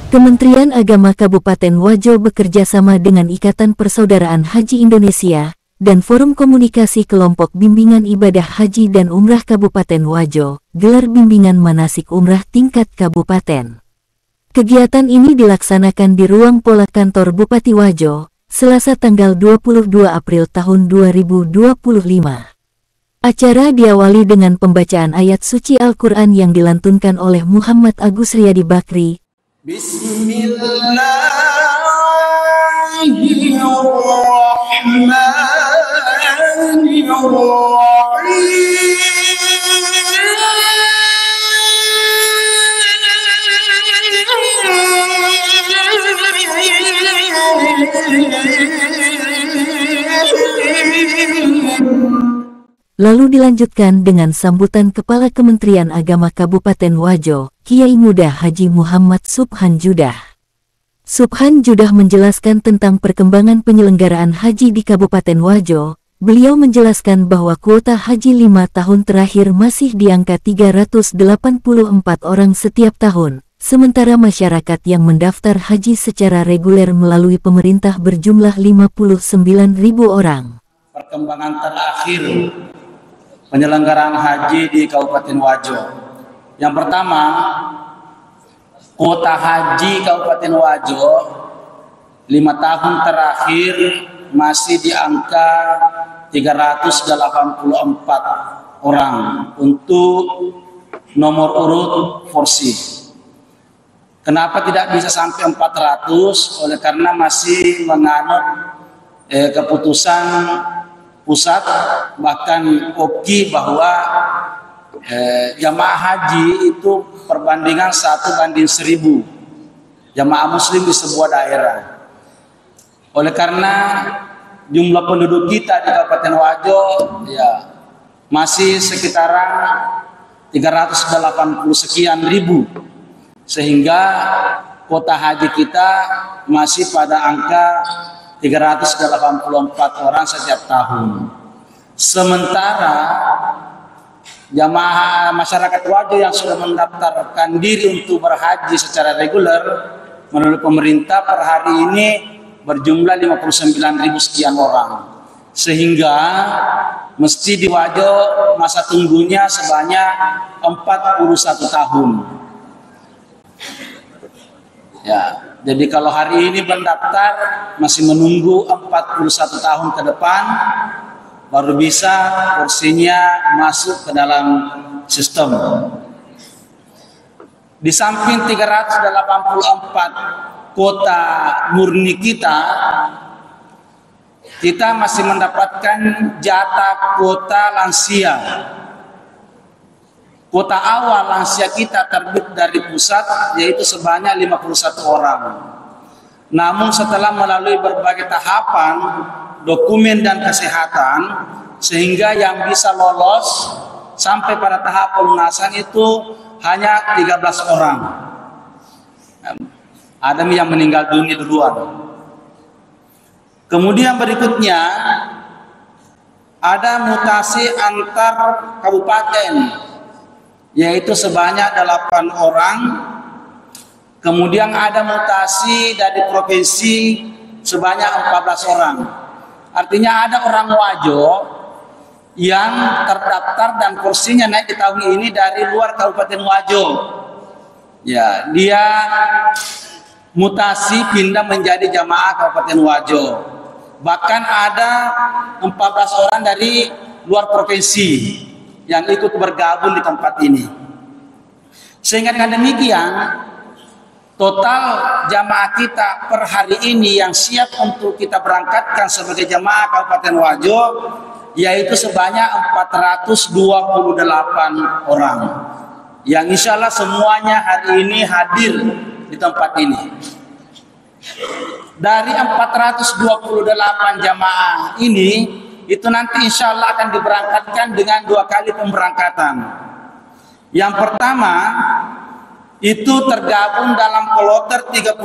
Kementerian Agama Kabupaten Wajo bekerja sama dengan Ikatan Persaudaraan Haji Indonesia dan Forum Komunikasi Kelompok Bimbingan Ibadah Haji dan Umrah Kabupaten Wajo, gelar bimbingan manasik umrah tingkat kabupaten. Kegiatan ini dilaksanakan di ruang pola kantor Bupati Wajo, Selasa tanggal 22 April tahun 2025. Acara diawali dengan pembacaan ayat suci Al-Quran yang dilantunkan oleh Muhammad Agus Riyadi Bakri. Lalu dilanjutkan dengan sambutan Kepala Kementerian Agama Kabupaten Wajo, Kiai Muda Haji Muhammad Subhan Judah. Subhan Judah menjelaskan tentang perkembangan penyelenggaraan haji di Kabupaten Wajo. Beliau menjelaskan bahwa kuota haji 5 tahun terakhir masih di angka 384 orang setiap tahun, sementara masyarakat yang mendaftar haji secara reguler melalui pemerintah berjumlah 59.000 orang. Perkembangan terakhir penyelenggaraan haji di Kabupaten Wajo. Yang pertama, kuota haji Kabupaten Wajo 5 tahun terakhir masih di angka 384 orang untuk nomor urut porsi. Kenapa tidak bisa sampai 400? Oleh karena masih menganut keputusan pusat, bahkan OKI, bahwa jamaah haji itu perbandingan 1:1000 jamaah muslim di sebuah daerah. Oleh karena jumlah penduduk kita di Kabupaten Wajo masih sekitaran 380 sekian ribu, sehingga kuota haji kita masih pada angka 384 orang setiap tahun. Sementara jamaah masyarakat Wajo yang sudah mendaftarkan diri untuk berhaji secara reguler menurut pemerintah per hari ini berjumlah 59.000 sekian orang, sehingga mesti di Wajo masa tunggunya sebanyak 41 tahun. Jadi kalau hari ini mendaftar masih menunggu 41 tahun ke depan baru bisa porsinya masuk ke dalam sistem. Di samping 384 kota murni kita masih mendapatkan jatah kota lansia. Kota awal lansia kita terbit dari pusat yaitu sebanyak 51 orang. Namun setelah melalui berbagai tahapan dokumen dan kesehatan, sehingga yang bisa lolos sampai pada tahap pelunasan itu hanya 13 orang. Ada yang meninggal dunia duluan. Kemudian berikutnya ada mutasi antar kabupaten, yaitu sebanyak 8 orang. Kemudian ada mutasi dari provinsi sebanyak 14 orang. Artinya ada orang Wajo yang terdaftar dan kursinya naik di tahun ini dari luar Kabupaten Wajo. Dia mutasi pindah menjadi jamaah Kabupaten Wajo. Bahkan ada 14 orang dari luar provinsi yang ikut bergabung di tempat ini. Sehingga dengan demikian total jamaah kita per hari ini yang siap untuk kita berangkatkan sebagai jamaah Kabupaten Wajo yaitu sebanyak 428 orang yang insya Allah semuanya hari ini hadir di tempat ini. Dari 428 jamaah ini itu nanti insya Allah akan diberangkatkan dengan 2 kali pemberangkatan. Yang pertama itu tergabung dalam kloter 31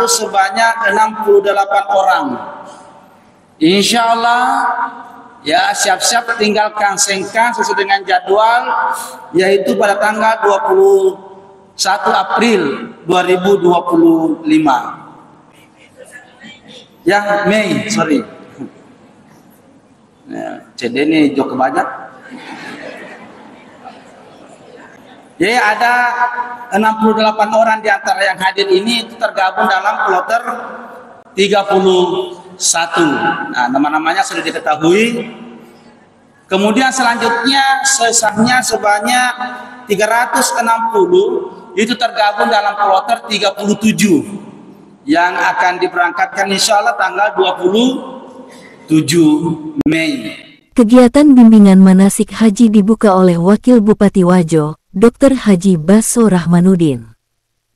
sebanyak 68 orang. Insya Allah siap-siap tinggal kansengkan sesuai dengan jadwal, yaitu pada tanggal 23 1 April 2025. Ya, Mei, sorry. Ya, CD ini jok banyak. Jadi ada 68 orang di antara yang hadir ini itu tergabung dalam kloter 31. Nah, nama-namanya sudah diketahui. Kemudian selanjutnya sesahnya sebanyak 360 itu tergabung dalam kloter 37 yang akan diberangkatkan insya Allah tanggal 27 Mei. Kegiatan bimbingan manasik haji dibuka oleh Wakil Bupati Wajo, Dr. Haji Baso Rahmanuddin.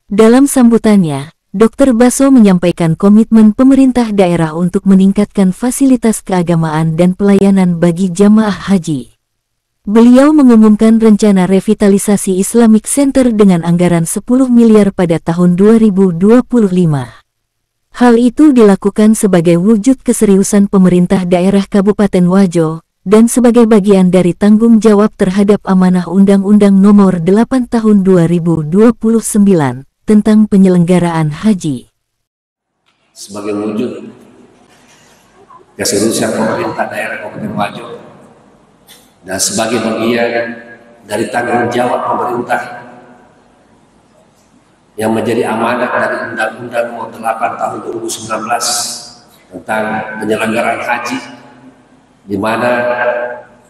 Dalam sambutannya, Dr. Baso menyampaikan komitmen pemerintah daerah untuk meningkatkan fasilitas keagamaan dan pelayanan bagi jamaah haji. Beliau mengumumkan rencana revitalisasi Islamic Center dengan anggaran 10 miliar pada tahun 2025. Hal itu dilakukan sebagai wujud keseriusan pemerintah daerah Kabupaten Wajo, dan sebagai bagian dari tanggung jawab terhadap amanah Undang-Undang Nomor 8 Tahun 2029 tentang penyelenggaraan haji. Sebagai wujud keseriusan pemerintah daerah Kabupaten Wajo, dan sebagai bagian dari tanggung jawab pemerintah yang menjadi amanat dari Undang-Undang Nomor 8 Tahun 2019 tentang penyelenggaraan haji, di mana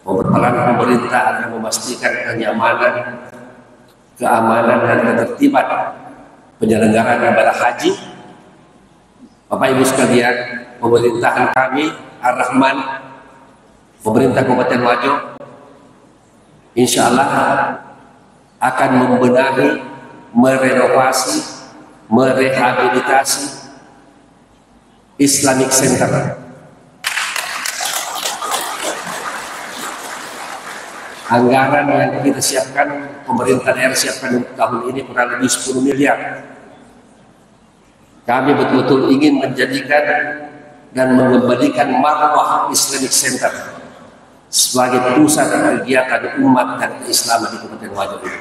peran pemerintah akan memastikan kenyamanan, keamanan dan ketertiban penyelenggaraan ibadah haji. Bapak Ibu sekalian, pemerintahan kami Ar-Rahman, pemerintah Kabupaten Wajo, insya Allah akan membenahi, merenovasi, merehabilitasi Islamic Center. Anggaran yang kita siapkan, pemerintah daerah siapkan untuk tahun ini kurang lebih 10 miliar. Kami betul-betul ingin menjadikan dan mengembalikan marwah Islamic Center sebagai pusat kegiatan umat dan keislaman di Kabupaten Wajo ini.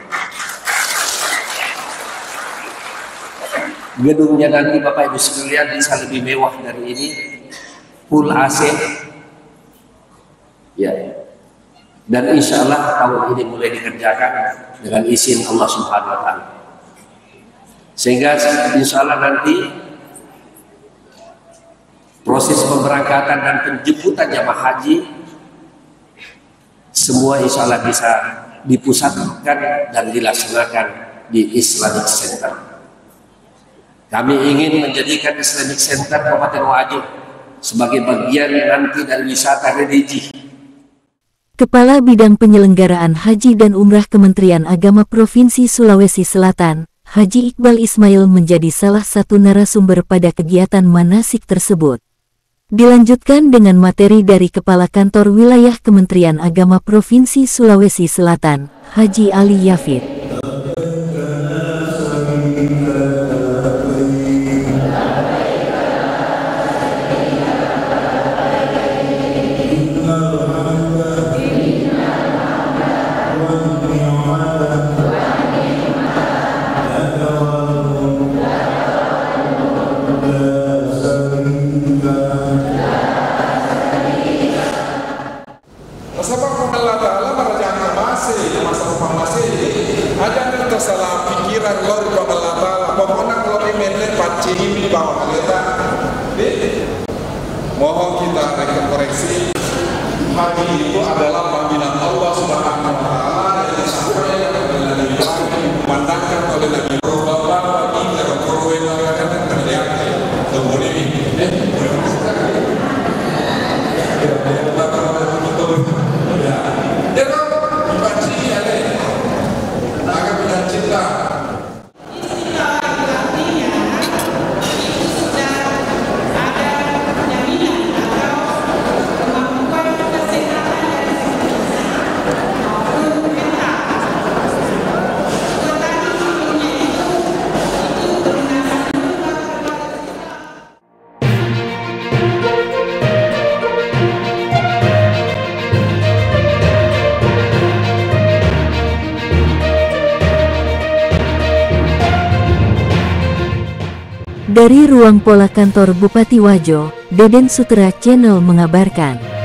Gedungnya nanti Bapak Ibu sekalian bisa lebih mewah dari ini, full AC, ya. Dan insya Allah tahun ini mulai dikerjakan dengan izin Allah Subhanahu Wa Taala. Sehingga insya Allah nanti proses pemberangkatan dan penjemputan jamaah haji semua insya Allah bisa dipusatkan dan dilaksanakan di Islamic Center. Kami ingin menjadikan Islamic Center Kabupaten Wajo sebagai bagian nanti dari wisata religi. Kepala Bidang Penyelenggaraan Haji dan Umrah Kementerian Agama Provinsi Sulawesi Selatan, Haji Iqbal Ismail menjadi salah satu narasumber pada kegiatan manasik tersebut. Dilanjutkan dengan materi dari Kepala Kantor Wilayah Kementerian Agama Provinsi Sulawesi Selatan, Haji Ali Yafid. Mohon kita koreksi, haji itu adalah panggilan Allah Subhanahu Wa Taala yang disampaikan oleh Nabi Ibrahim, dimandangkan oleh Nabi Bapak bagi dalam perwenangan kerjaan kemudian Dari ruang pola kantor Bupati Wajo, Deden Sutera Channel mengabarkan.